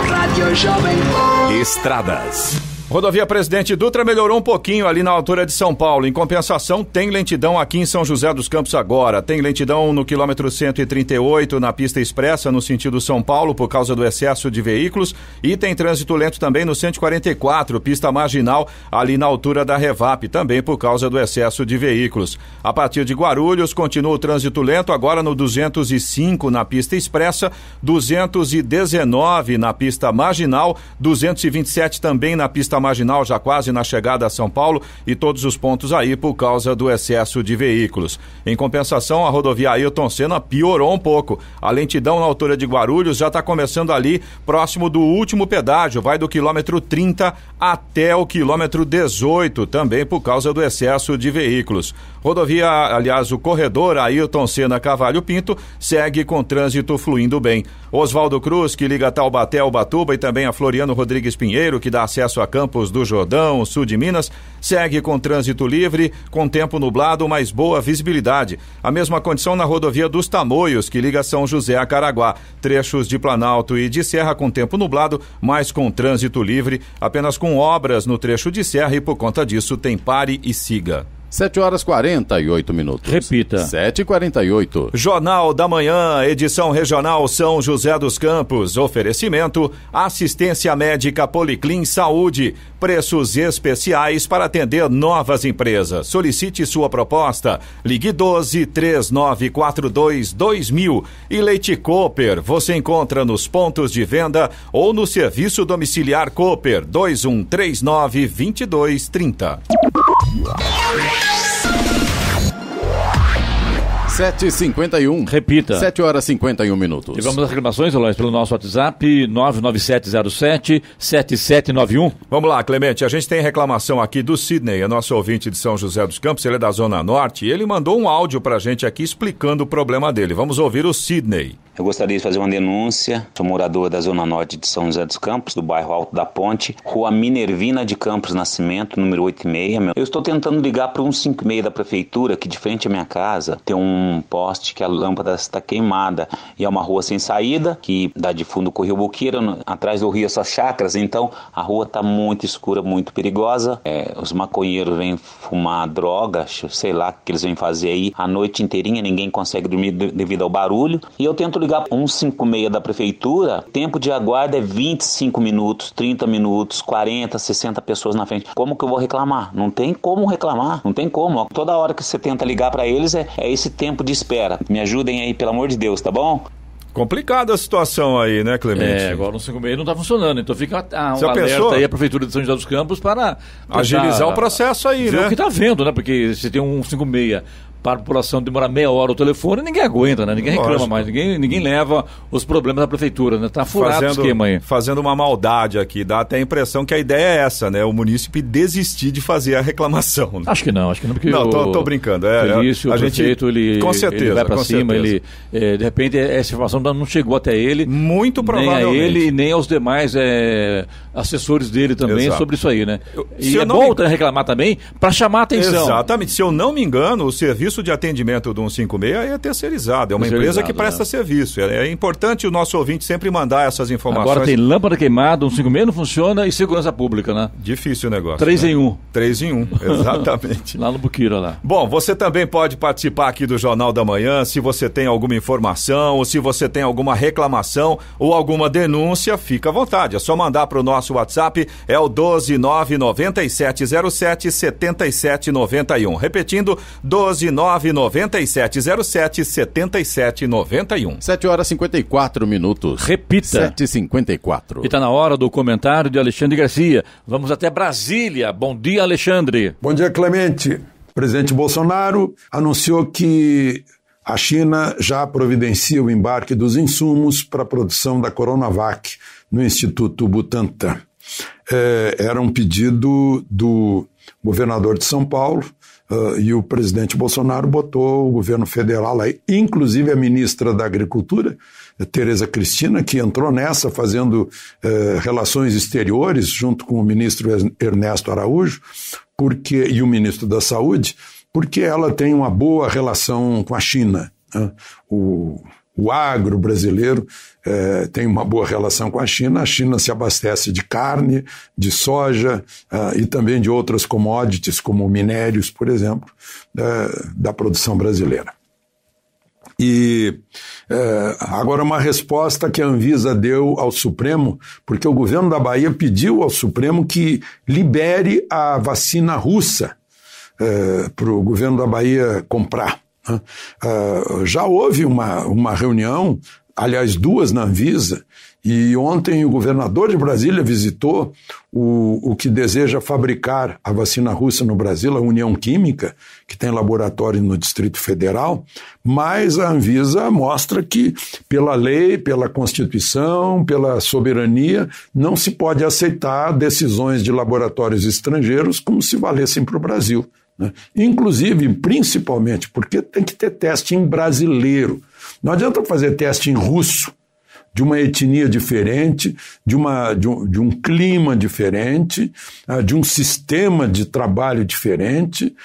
Rádio Jovem Pan. Estradas. Rodovia Presidente Dutra melhorou um pouquinho ali na altura de São Paulo. Em compensação, tem lentidão aqui em São José dos Campos agora. Tem lentidão no quilômetro 138 na pista expressa no sentido São Paulo por causa do excesso de veículos. E tem trânsito lento também no 144, pista marginal ali na altura da Revap, também por causa do excesso de veículos. A partir de Guarulhos, continua o trânsito lento agora no 205 na pista expressa, 219 na pista marginal, 227 também na pista marginal, já quase na chegada a São Paulo, e todos os pontos aí por causa do excesso de veículos. Em compensação, a rodovia Ailton Senna piorou um pouco. A lentidão na altura de Guarulhos já está começando ali próximo do último pedágio, vai do quilômetro 30 até o quilômetro 18, também por causa do excesso de veículos. Rodovia, aliás, o corredor Ailton Senna Cavalho Pinto segue com trânsito fluindo bem. Oswaldo Cruz, que liga Taubaté ao Ubatuba, e também a Floriano Rodrigues Pinheiro, que dá acesso a Campos do Jordão, sul de Minas, segue com trânsito livre, com tempo nublado, mas boa visibilidade. A mesma condição na rodovia dos Tamoios, que liga São José a Caraguá. Trechos de Planalto e de Serra com tempo nublado, mas com trânsito livre, apenas com obras no trecho de Serra, e por conta disso tem pare e siga. 7h48. Repita. 7h48. Jornal da Manhã, edição regional São José dos Campos. Oferecimento, assistência médica Policlin Saúde. Preços especiais para atender novas empresas. Solicite sua proposta. Ligue 12-3942-2000. E Leite Cooper, você encontra nos pontos de venda ou no serviço domiciliar Cooper 2139-2230. 7h51. Repita. 7h51. E vamos às reclamações, Aloysio, pelo nosso WhatsApp 99707-7791. Vamos lá, Clemente, a gente tem reclamação aqui do Sidney, é nosso ouvinte de São José dos Campos, ele é da Zona Norte, e ele mandou um áudio pra gente aqui explicando o problema dele. Vamos ouvir o Sidney. Eu gostaria de fazer uma denúncia. Sou morador da Zona Norte de São José dos Campos, do bairro Alto da Ponte, Rua Minervina de Campos Nascimento, número 86. Eu estou tentando ligar para o 156 da prefeitura, que de frente à minha casa tem um poste que a lâmpada está queimada. E é uma rua sem saída, que dá de fundo com o Rio Boqueira, atrás do rio só chácaras, então a rua está muito escura, muito perigosa. Os maconheiros vêm fumar droga, sei lá o que eles vêm fazer aí, a noite inteirinha, ninguém consegue dormir devido ao barulho. E eu tento ligar para 156 da prefeitura, tempo de aguardo é 25 minutos, 30 minutos, 40, 60 pessoas na frente. Como que eu vou reclamar? Não tem como reclamar, não tem como. Toda hora que você tenta ligar para eles é esse tempo de espera. Me ajudem aí, pelo amor de Deus, tá bom? Complicada a situação aí, né, Clemente? Agora o 156 não está funcionando, então fica um alerta aí a Prefeitura de São José dos Campos para agilizar o processo aí, ver né? o que está vendo, né? Porque se tem um 156 para a população demorar meia hora o telefone, ninguém aguenta, né? Ninguém reclama mais, ninguém leva os problemas da prefeitura, né? Tá furado o esquema aí. Fazendo uma maldade aqui, dá até a impressão que a ideia é essa, né? O munícipe desistir de fazer a reclamação. Né? Acho que não, porque não, tô brincando. Felício, o prefeito, ele vai para cima, certeza. De repente essa informação não chegou até ele. Muito provavelmente. Nem a ele, nem aos demais assessores dele também. Exato. Sobre isso aí, né? E é bom reclamar também para chamar a atenção. Exatamente. Se eu não me engano, o serviço de atendimento do 156 é terceirizado, é uma empresa que presta serviço. É importante o nosso ouvinte sempre mandar essas informações. Agora tem lâmpada queimada, 156 não funciona e segurança pública, né? Difícil o negócio. 3 em 1. 3 em 1, exatamente. Lá no Buquira, lá. Bom, você também pode participar aqui do Jornal da Manhã, se você tem alguma informação, ou se você tem alguma reclamação ou alguma denúncia, fica à vontade. É só mandar para o nosso WhatsApp, é o 12997077791. Repetindo, 12997077791. 7h54. Repita. 7h54. E está na hora do comentário de Alexandre Garcia. Vamos até Brasília. Bom dia, Alexandre. Bom dia, Clemente. O presidente Bolsonaro anunciou que a China já providencia o embarque dos insumos para a produção da Coronavac no Instituto Butantan. Era um pedido do governador de São Paulo, e o presidente Bolsonaro botou o governo federal aí, inclusive a ministra da Agricultura, Tereza Cristina, que entrou nessa fazendo relações exteriores junto com o ministro Ernesto Araújo e o ministro da Saúde, porque ela tem uma boa relação com a China, né? O agro brasileiro tem uma boa relação com a China se abastece de carne, de soja e também de outras commodities, como minérios, por exemplo, da produção brasileira. E agora uma resposta que a Anvisa deu ao Supremo, porque o governo da Bahia pediu ao Supremo que libere a vacina russa para o governo da Bahia comprar. Já houve uma reunião, aliás 2 na Anvisa, e ontem o governador de Brasília visitou o que deseja fabricar a vacina russa no Brasil, a União Química, que tem laboratório no Distrito Federal, mas a Anvisa mostra que, pela lei, pela Constituição, pela soberania, não se pode aceitar decisões de laboratórios estrangeiros como se valessem para o Brasil. Né? Inclusive, principalmente, porque tem que ter teste em brasileiro. Não adianta fazer teste em russo, de uma etnia diferente, de um clima diferente, de um sistema de trabalho diferente,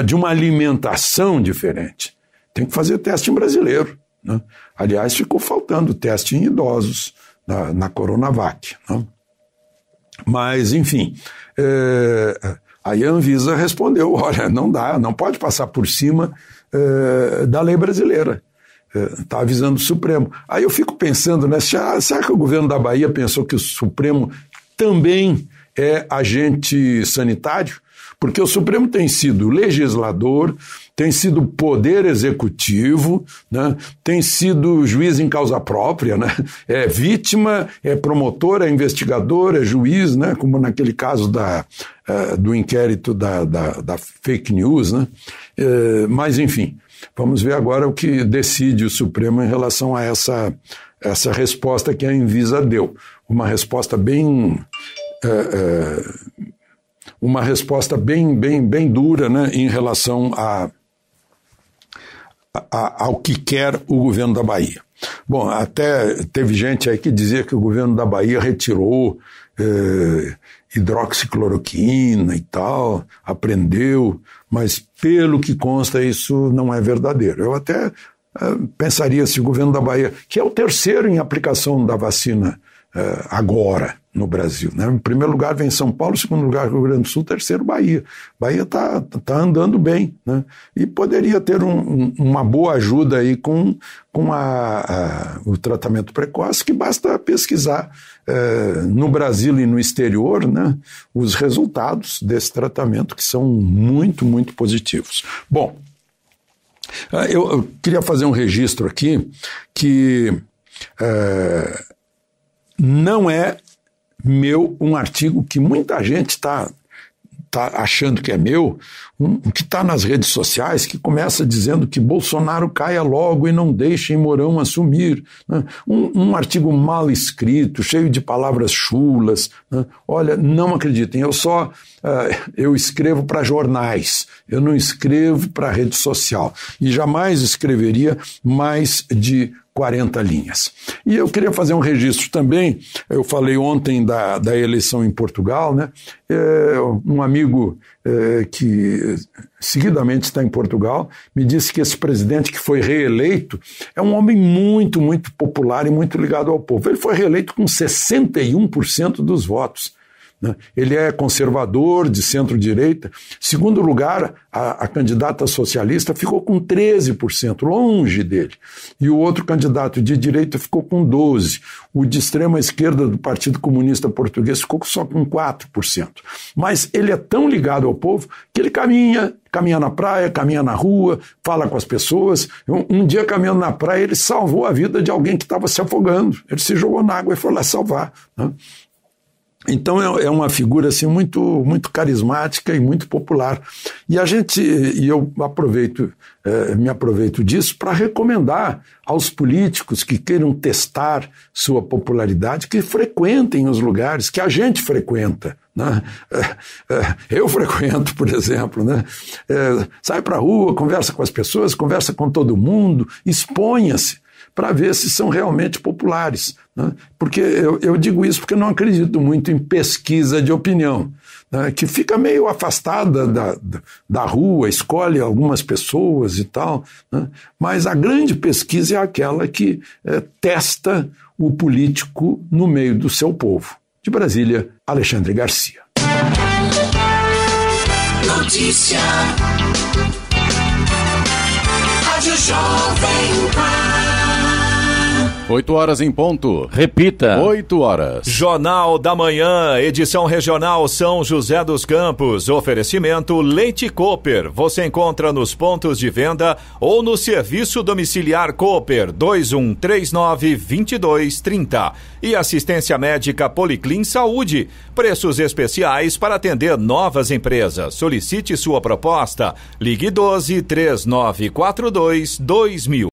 de uma alimentação diferente. Tem que fazer teste em brasileiro. Né? Aliás, ficou faltando teste em idosos na Coronavac. Né? Mas, enfim... Aí a Anvisa respondeu, olha, não dá, não pode passar por cima da lei brasileira. Está avisando o Supremo. Aí eu fico pensando, né, será que o governo da Bahia pensou que o Supremo também é agente sanitário? Porque o Supremo tem sido legislador, tem sido poder executivo, né? Tem sido juiz em causa própria, né? É vítima, é promotor, é investigador, é juiz, né? Como naquele caso do inquérito da fake news, né? Mas, enfim, vamos ver agora o que decide o Supremo em relação a essa resposta que a Anvisa deu. Uma resposta bem dura, né, em relação ao que quer o governo da Bahia. Bom, até teve gente aí que dizia que o governo da Bahia retirou hidroxicloroquina e tal, aprendeu, mas pelo que consta isso não é verdadeiro. Eu até pensaria se o governo da Bahia, que é o terceiro em aplicação da vacina agora no Brasil, né? Em primeiro lugar vem São Paulo, em segundo lugar Rio Grande do Sul, terceiro Bahia. Bahia tá andando bem, né? E poderia ter uma boa ajuda aí com o tratamento precoce, que basta pesquisar no Brasil e no exterior, né, os resultados desse tratamento, que são muito, muito positivos. Bom, eu queria fazer um registro aqui que não é meu um artigo que muita gente está achando que é meu, que está nas redes sociais, que começa dizendo que Bolsonaro caia logo e não deixem Mourão assumir. Né? Um artigo mal escrito, cheio de palavras chulas. Né? Olha, não acreditem, eu escrevo para jornais, eu não escrevo para rede social. E jamais escreveria mais de 40 linhas. E eu queria fazer um registro também, eu falei ontem da eleição em Portugal, né? Um amigo que seguidamente está em Portugal me disse que esse presidente que foi reeleito é um homem muito, muito popular e muito ligado ao povo. Ele foi reeleito com 61% dos votos. Ele é conservador, de centro-direita. Segundo lugar, a candidata socialista ficou com 13%, longe dele. E o outro candidato de direita ficou com 12%. O de extrema esquerda do Partido Comunista Português ficou só com 4%. Mas ele é tão ligado ao povo que ele caminha na praia, caminha na rua, fala com as pessoas. Um dia, caminhando na praia, ele salvou a vida de alguém que estava se afogando. Ele se jogou na água e foi lá salvar, né? Então é uma figura assim, muito, muito carismática e muito popular. E eu me aproveito disso para recomendar aos políticos que queiram testar sua popularidade, que frequentem os lugares que a gente frequenta, né? Eu frequento, por exemplo, né? Sai para a rua, conversa com as pessoas, conversa com todo mundo, exponha-se para ver se são realmente populares, né? Porque eu digo isso porque não acredito muito em pesquisa de opinião, né? Que fica meio afastada da rua, escolhe algumas pessoas e tal, né? Mas a grande pesquisa é aquela que testa o político no meio do seu povo. De Brasília, Alexandre Garcia. Notícia. Rádio Jovem Pan. 8 horas em ponto. Repita. 8 horas. Jornal da Manhã, edição regional São José dos Campos. Oferecimento Leite Cooper. Você encontra nos pontos de venda ou no serviço domiciliar Cooper 2139-2230. E assistência médica Policlin Saúde. Preços especiais para atender novas empresas. Solicite sua proposta. Ligue 12 3942 2000.